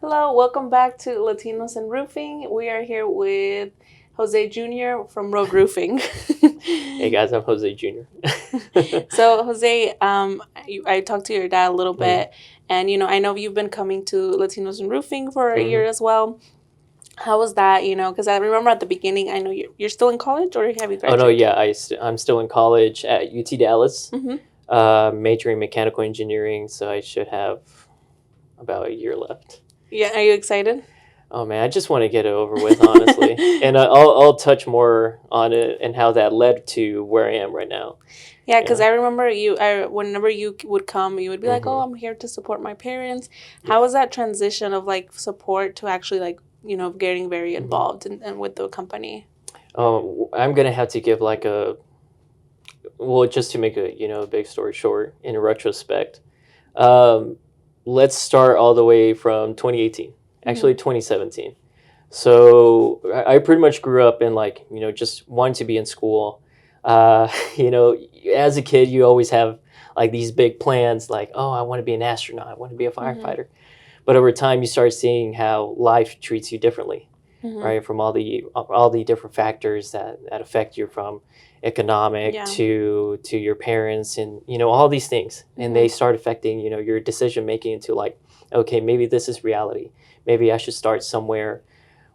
Hello, welcome back to Latinos and Roofing. We are here with Jose Jr. from Road Roofing. Hey guys, I'm Jose Jr. So, Jose, I talked to your dad a little Mm. bit, and I know you've been coming to Latinos and Roofing for a year Mhm. as well. How was that? Because I remember at the beginning, I know you're still in college, or have you Oh no, graduated? yeah, I'm still in college at UT Dallas, Mm-hmm. majoring in mechanical engineering, so I should have about a year left. Yeah, are you excited? Oh man, I just want to get it over with, honestly, and I'll touch more on it and how that led to where I am right now. Yeah, because Yeah. I remember whenever you would come, you would be like, "Oh, Hmm. I'm here to support my parents." How Yeah. was that transition of like support to actually like getting very Hmm. involved and with the company? Oh, I'm gonna have to give like a well, just to make a a big story short. In retrospect, um, let's start all the way from 2018, Mm-hmm. actually 2017. So I pretty much grew up in like just wanting to be in school. You know, as a kid, you always have like these big plans, like oh, I want to be an astronaut, I want to be a Mm-hmm. firefighter. But over time, you start seeing how life treats you differently, Mm-hmm. right? From all the different factors that affect you, from economic Yeah. to your parents, and all these things, and they Mm-hmm. start affecting your decision making into like, okay, maybe this is reality. Maybe I should start somewhere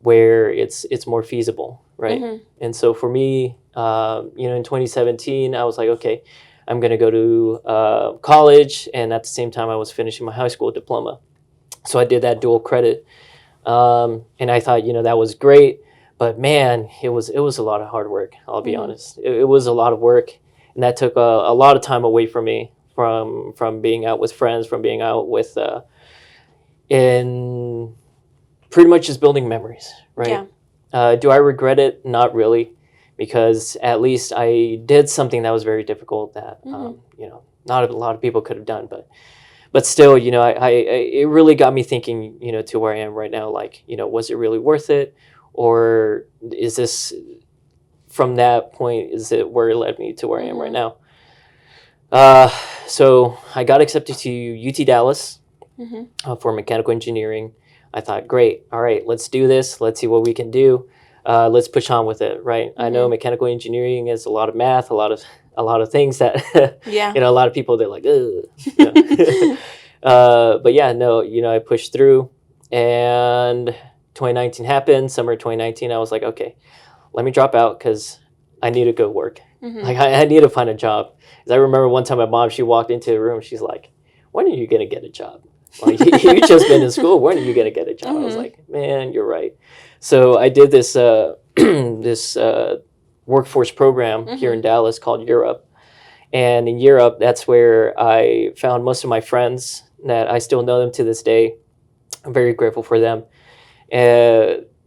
where it's more feasible, right? Mm-hmm. And so for me, in 2017, I was like, okay, I'm gonna go to college, and at the same time, I was finishing my high school diploma. So I did that dual credit, and I thought, that was great. But man, it was a lot of hard work. I'll be Mm-hmm. honest. It was a lot of work, and that took a lot of time away from me, from being out with friends, from being out with in pretty much just building memories, right? Yeah. Do I regret it? Not really, because at least I did something that was very difficult that Mm-hmm. not a lot of people could have done, but still, it really got me thinking, to where I am right now. Like, was it really worth it, or is this from that point? Is it where it led me to where I am right Mm-hmm. now? Uh, so I got accepted to UT Dallas Mm-hmm. for mechanical engineering. I thought, great, all right, let's do this. Let's see what we can do. Let's push on with it, right? I know Mm-hmm. mechanical engineering is a lot of math, a lot of things that Yeah. a lot of people, they're like, ugh. But yeah, no, I pushed through, and 2019 happened. Summer 2019, I was like, okay, let me drop out because I need to go work. Mm-hmm. Like I need to find a job. 'Cause I remember one time my mom, she walked into the room. She's like, "When are you gonna get a job? Like you just been in school. When are you gonna get a job?" I was Mm-hmm. like, "Man, you're right." So I did this this workforce program here Mm-hmm. in Dallas called Europe, and in Europe, that's where I found most of my friends that I still know them to this day. I'm very grateful for them.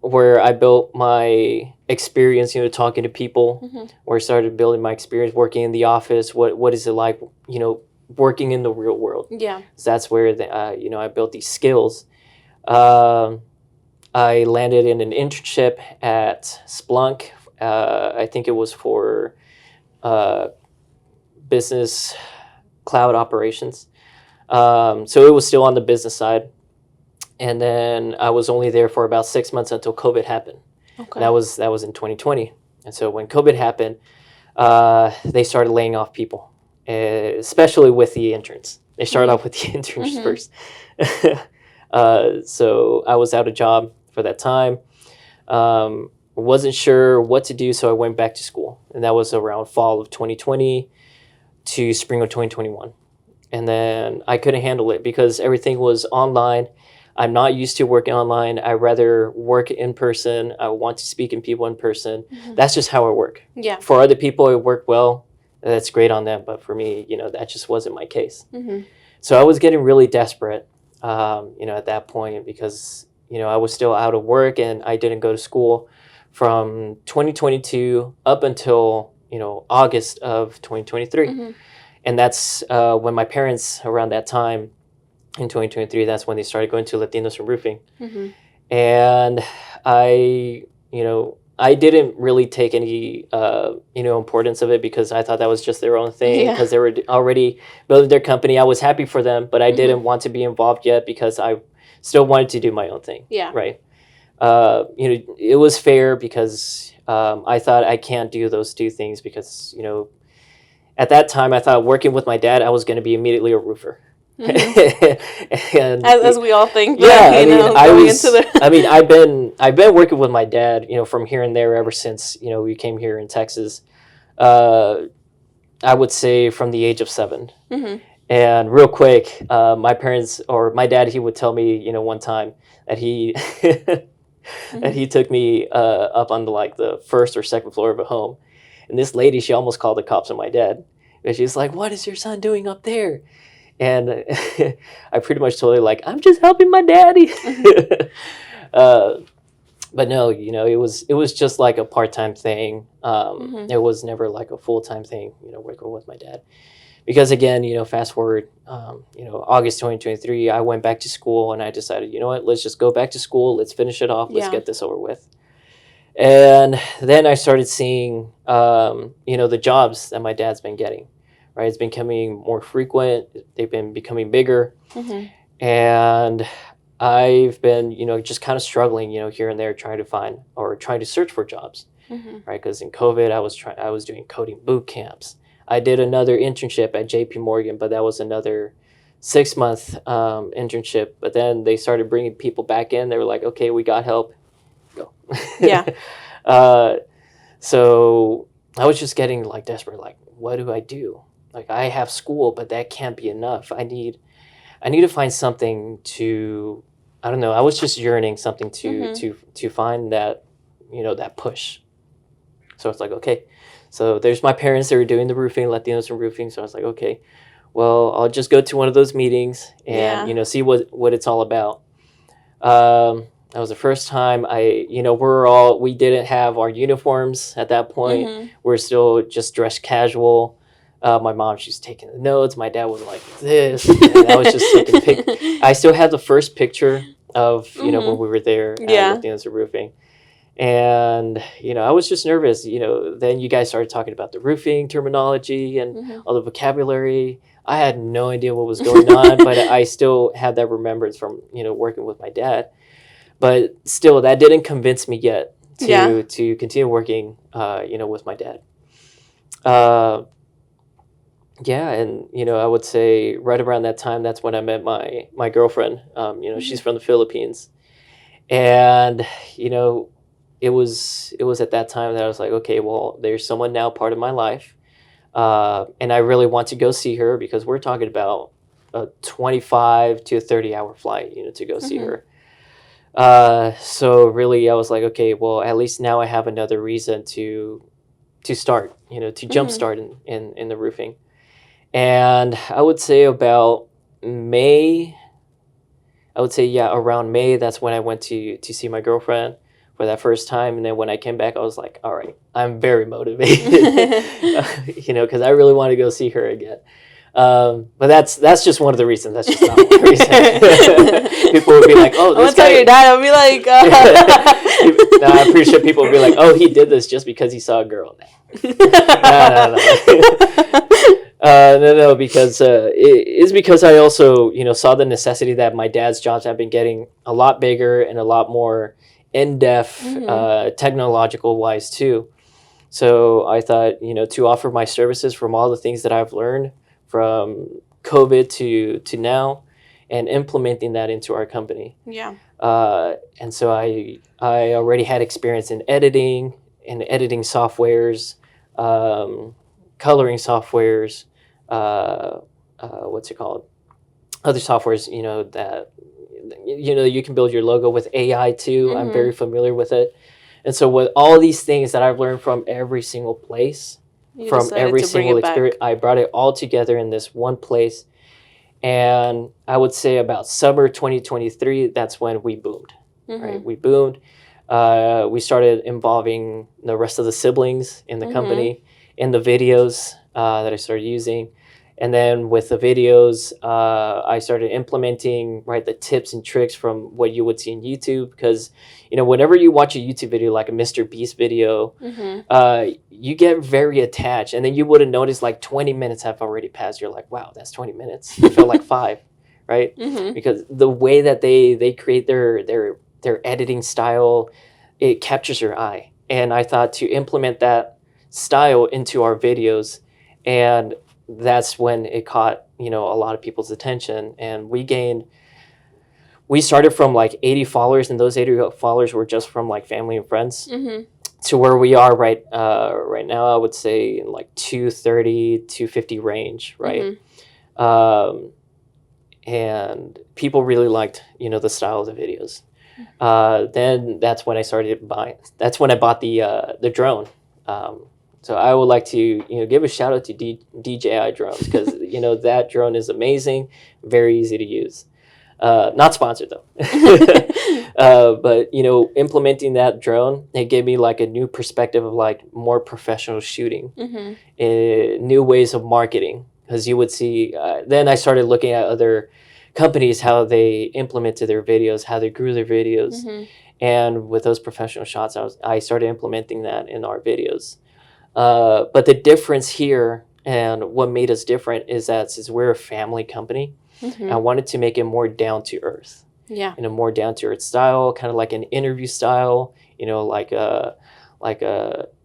Where I built my experience, talking to people, Mm-hmm. where I started building my experience working in the office. What is it like, working in the real world? Yeah. So that's where I built these skills. Um, I landed in an internship at Splunk. I think it was for uh, business cloud operations. So it was still on the business side. And then I was only there for about 6 months until COVID happened. Okay. And that was in 2020. And so when COVID happened, they started laying off people, especially with the interns. They started Mm-hmm. off with the interns Mm-hmm. first. So I was out of job for that time. Wasn't sure what to do, so I went back to school, and that was around fall of 2020 to spring of 2021. And then I couldn't handle it because everything was online. I'm not used to working online. I rather work in person. I want to speak in people in person. Mm-hmm. That's just how I work. Yeah. For other people, it worked well. That's great on them. But for me, that just wasn't my case. Mm-hmm. So I was getting really desperate, at that point because, I was still out of work and I didn't go to school from 2022 up until, August of 2023. Mm-hmm. And that's when my parents, around that time in 2023, that's when they started going to Latinos and Roofing. Mm-hmm. And I didn't really take any, importance of it because I thought that was just their own thing because they were already building their company. I was happy for them, but I didn't want to be involved yet because I still wanted to do my own thing. Yeah. Right. You know, it was fair because I thought I can't do those two things because, you know, at that time I thought working with my dad, I was going to be immediately a roofer. And as we all think. yeah, But, I mean, going into the I mean, I've been working with my dad, you know, from here and there ever since, you know, we came here in Texas. I would say from the age of 7. Mhm. And real quick, my parents or my dad, he would tell me, you know, one time that he that he took me up on like the first or second floor of a home, and this lady, she almost called the cops on my dad, and she's like, "What is your son doing up there?" And I pretty much told her like, "I'm just helping my daddy." uh, but no, you know, it was just like a part-time thing. It was never like a full-time thing, you know, working with my dad. Because again, you know, fast forward, you know, August 2023, I went back to school and I decided, you know what, let's just go back to school. Let's finish it off. Let's Yeah. get this over with. And then I started seeing, you know, the jobs that my dad's been getting, right? It's been becoming more frequent. They've been becoming bigger. Mhm. And I've been, you know, just kind of struggling, you know, here and there trying to find or trying to search for jobs, Mhm. right? Because in COVID, I was doing coding boot camps. I did another internship at JP Morgan, but that was another 6-month internship. But then they started bringing people back in. They were like, okay, we got help. Go. Yeah. uh, so I was just getting like desperate. Like, what do I do? Like, I have school, but that can't be enough. I need to find something to, I don't know. I was just yearning something to find that, you know, that push. So it's like, okay. So there's my parents that were doing the roofing, Latinos and roofing. So I was like, okay, well, I'll just go to one of those meetings and, Yeah. you know, see what it's all about. That was the first time you know, we didn't have our uniforms at that point. Mhm. We're still just dressed casual. My mom, she's taking the notes. My dad was like this. And I was just taking I still have the first picture of, you know, when we were there at Yeah. Latinos and roofing. And, you know, I was just nervous. You know, then you guys started talking about the roofing terminology and Mhm. all the vocabulary. I had no idea what was going on, but I still had that remembrance from, you know, working with my dad. But still, that didn't convince me yet to continue working, you know, with my dad. Yeah, and you know, I would say right around that time, that's when I met my girlfriend. You know, she's from the Philippines, and you know, it was at that time that I was like, okay, well, there's someone now part of my life, and I really want to go see her because we're talking about a 25 to 30 hour flight, you know, to go see Mhm. her. So really, I was like, okay, well, at least now I have another reason to start, you know, to Mhm. jumpstart in the roofing. And I would say about May, I would say, yeah, around May, that's when I went to see my girlfriend for that first time. And then when I came back, I was like, all right, I'm very motivated, you know, because I really want to go see her again. But that's just one of the reasons. That's just not one reason. People would be like, "Oh, I'm gonna this tell guy." your dad. I'll be like, No, I'm pretty sure people would be like, "Oh, he did this just because he saw a girl." No. No, because it's because I also, you know, saw the necessity that my dad's jobs have been getting a lot bigger and a lot more in-depth, technological wise too. So I thought, you know, to offer my services from all the things that I've learned from COVID to now, and implementing that into our company. Yeah. And so I already had experience in editing softwares, coloring softwares, what's it called? Other softwares, you know, that you can build your logo with AI too. I'm very familiar with it. And so with all these things that I've learned from every single place, You from decided every to bring single it back. experience, I brought it all together in this one place. And I would say about summer 2023, that's when we boomed, right? We boomed. We started involving the rest of the siblings in the company in the videos that I started using. And then with the videos, I started implementing, right, the tips and tricks from what you would see in YouTube. Because, you know, whenever you watch a YouTube video like a Mr. Beast video, you get very attached. And then you would have noticed like 20 minutes have already passed. You're like, wow, that's 20 minutes. It felt like 5, right? Mm-hmm. Because the way that they create their editing style, it captures your eye. And I thought to implement that style into our videos, and that's when it caught, you know, a lot of people's attention, and we started from like 80 followers, and those 80 followers were just from like family and friends, Mm-hmm. to where we are right now. I would say in like 230, 250 range, right? Mm-hmm. And people really liked, you know, the style of the videos. Then that's when I started buying. That's when I bought the drone. So I would like to, you know, give a shout out to DJI drones, because you know that drone is amazing, very easy to use. Not sponsored though. But you know, implementing that drone, it gave me like a new perspective of like more professional shooting, Mm-hmm. new ways of marketing. Because you would see, then I started looking at other companies, how they implemented their videos, how they grew their videos, Mm-hmm. and with those professional shots, I started implementing that in our videos. But the difference here and what made us different is that since we're a family company, Mm-hmm. I wanted to make it more down to earth, Yeah. in a more down to earth style, kind of like an interview style, you know, like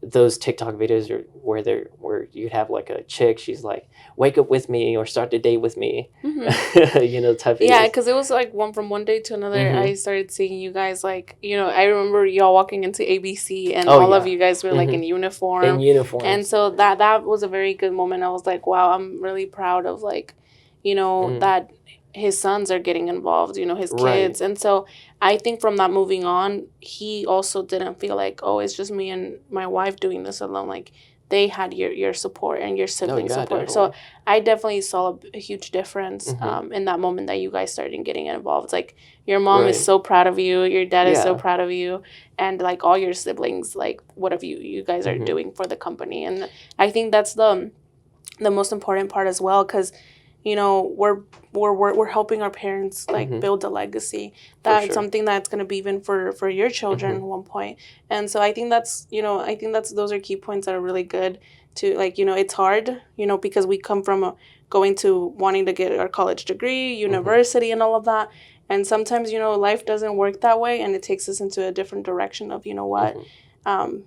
those TikTok videos where you have like a chick, she's like, wake up with me or start the day with me, Mm-hmm. you know, type Yeah, videos. because it was like one from day to another. Mhm. I started seeing you guys like, you know, I remember y'all walking into ABC and Oh, all of yeah. you guys were like in In uniform. uniforms. And so that was a very good moment. I was like, wow, I'm really proud of like, you know, Mhm. that his sons are getting involved, you know, his Right. kids. And so I think from that moving on, he also didn't feel like, oh, it's just me and my wife doing this alone. Like they had your support and your sibling yeah, support. So definitely. I definitely saw a huge difference Mhm. in that moment that you guys started getting involved. Like your mom is Right. so proud of you, your dad is so Yeah. proud of you, and like all your siblings, like whatever you guys are Mhm. doing for the company. And I think that's the most important part as well, because you know we're helping our parents like Mhm. build a legacy. For That's sure. something that's going to be even for your children at one point. And so I think that's, you know, I think that's, those are key points that are really good to, like, you know, it's hard, you know, because we come from going to wanting to get our college degree, university, and all of that. And sometimes, you know, life doesn't work that way, and it takes us into a different direction of, you know what, um,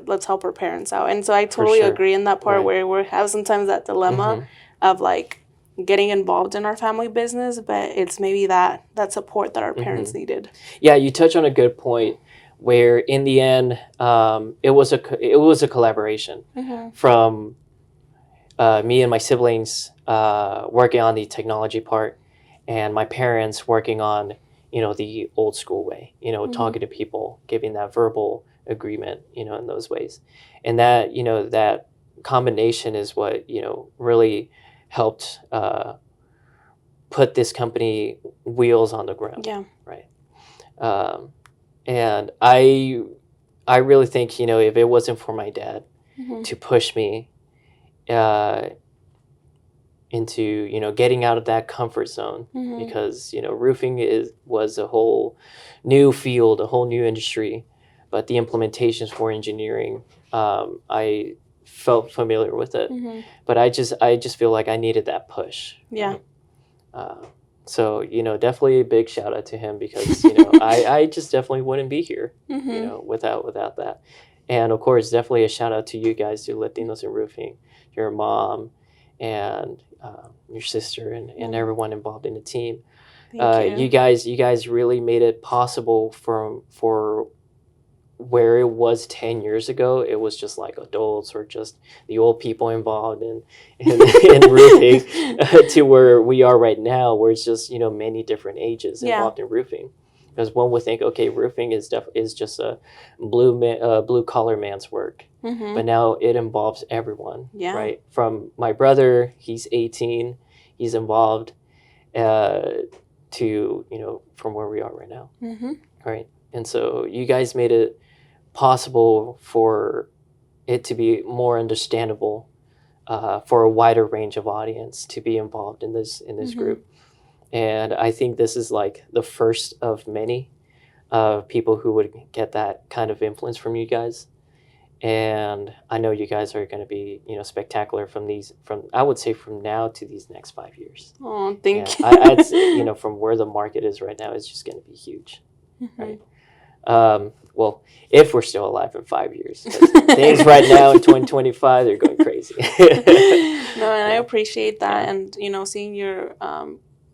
let's help our parents out. And so I For totally sure. agree in that part Right. where we have sometimes that dilemma of like getting involved in our family business, but it's maybe that support that our parents needed. Yeah, you touch on a good point where in the end, it was a collaboration from me and my siblings working on the technology part, and my parents working on, you know, the old school way, you know, talking to people, giving that verbal agreement, you know, in those ways. And that, you know, that combination is what, you know, really helped put this company wheels on the ground. Yeah. Right. And I really think, you know, if it wasn't for my dad to push me into, you know, getting out of that comfort zone, because, you know, roofing was a whole new field, a whole new industry, but the implementations for engineering, I felt familiar with it, but I just feel like I needed that push. Yeah. Right? So, you know, definitely a big shout out to him, because, you know, I just definitely wouldn't be here, you know, without that. And of course, definitely a shout out to you guys, to Latinos in Roofing, your mom and your sister, and everyone involved in the team. Thank you. You guys really made it possible for where it was 10 years ago. It was just like adults or just the old people involved in roofing, to where we are right now, where it's just, you know, many different ages involved in roofing. Because one would think, okay, roofing is just a blue collar man's work, but now it involves everyone. Yeah. Right. From my brother, he's 18, he's involved, to, you know, from where we are right now. Right. And so you guys made it possible for it to be more understandable, for a wider range of audience to be involved in this group. And I think this is like the first of many people who would get that kind of influence from you guys. and I know you guys are going to be, spectacular from I would say from now to these next 5 years. Oh, Yeah, thank you. I'd say, from where the market is right now, it's just going to be huge, right? Well, if we're still alive in 5 years, 'cause things right now in 2025, they're going crazy. No, and I Yeah, appreciate that, yeah. and seeing your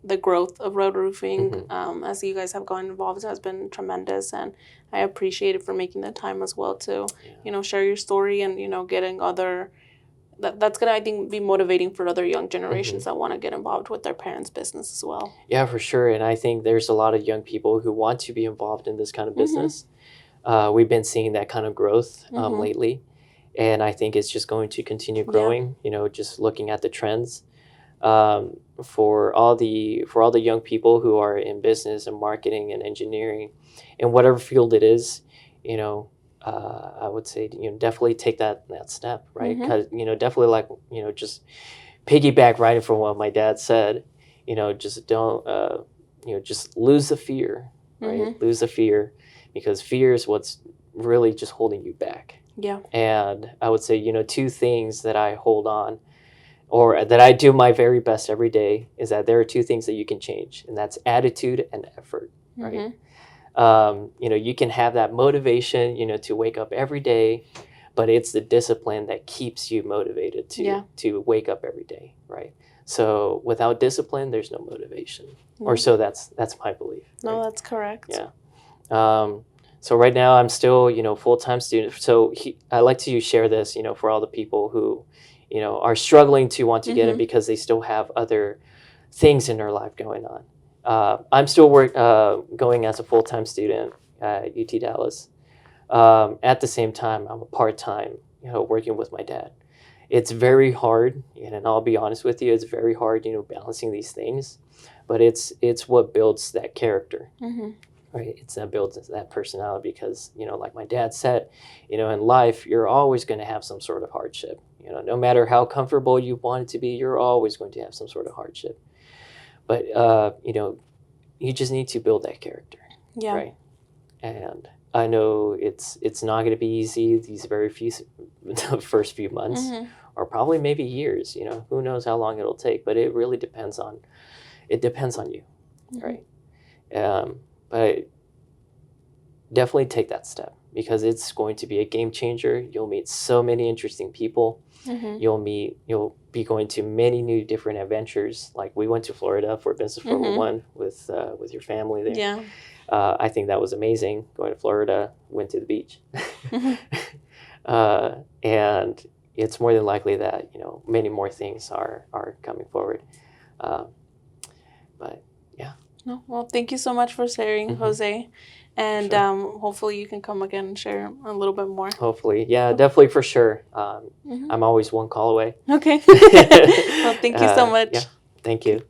the growth of road roofing Hmm. as you guys have gotten involved has been tremendous, and I appreciate it for making the time as well to Yeah. share your story and getting other that's gonna, I think, be motivating for other young Hmm. generations that want to get involved with their parents' business as well. Yeah, for sure. And I think there's a lot of young people who want to be involved in this kind of Mm-hmm. business. We've been seeing that kind of growth Mm-hmm. lately, and I think it's just going to continue Yeah. growing. Just looking at the trends, for all the young people who are in business and marketing and engineering, in whatever field it is, I would say definitely take that step, right? Mm-hmm. Because definitely like just piggyback right from what my dad said. Just don't just lose the fear, right? Mm-hmm. Lose the fear, because fear is what's really just holding you back. Yeah. And I would say, two things that I hold on, or that I do my very best every day, is that there are two things that you can change, and that's attitude and effort, right? Mm-hmm. You can have that motivation, to wake up every day, but it's the discipline that keeps you motivated to Yeah. to wake up every day, right? So without discipline, there's no motivation, or No, so that's my belief, no, right? that's correct. Yeah. So right now I'm still, full-time student. So I like to share this, for all the people who, are struggling to want to get in Mm-hmm. because they still have other things in their life going on. I'm still going as a full-time student at UT Dallas. At the same time, I'm a part-time, working with my dad. It's very hard, and I'll be honest with you, it's very hard, balancing these things, but it's what builds that character, Mm-hmm. right? It's that builds that personality, because like my dad said, in life you're always going to have some sort of hardship. No matter how comfortable you want it to be, you're always going to have some sort of hardship. But you just need to build that character, Yeah. right? And I know it's not going to be easy these very few the first few months, Mm-hmm. or probably maybe years. Who knows how long it'll take, but it really depends on you, Mm-hmm. right? But definitely take that step, because it's going to be a game changer. You'll meet so many interesting people. Mm-hmm. You'll be going to many new different adventures. Like we went to Florida for Business Mm-hmm. 411 with your family there. Yeah. I think that was amazing. Going to Florida, went to the beach, Mm-hmm. and it's more than likely that many more things are coming forward. Uh, but yeah. No, well, thank you so much for sharing, Hmm. Jose, and Sure. hopefully you can come again and share a little bit more. Hopefully, yeah, definitely, for sure. Mm-hmm. I'm always one call away. Okay. Well, thank you so Yeah, much. thank Okay. you.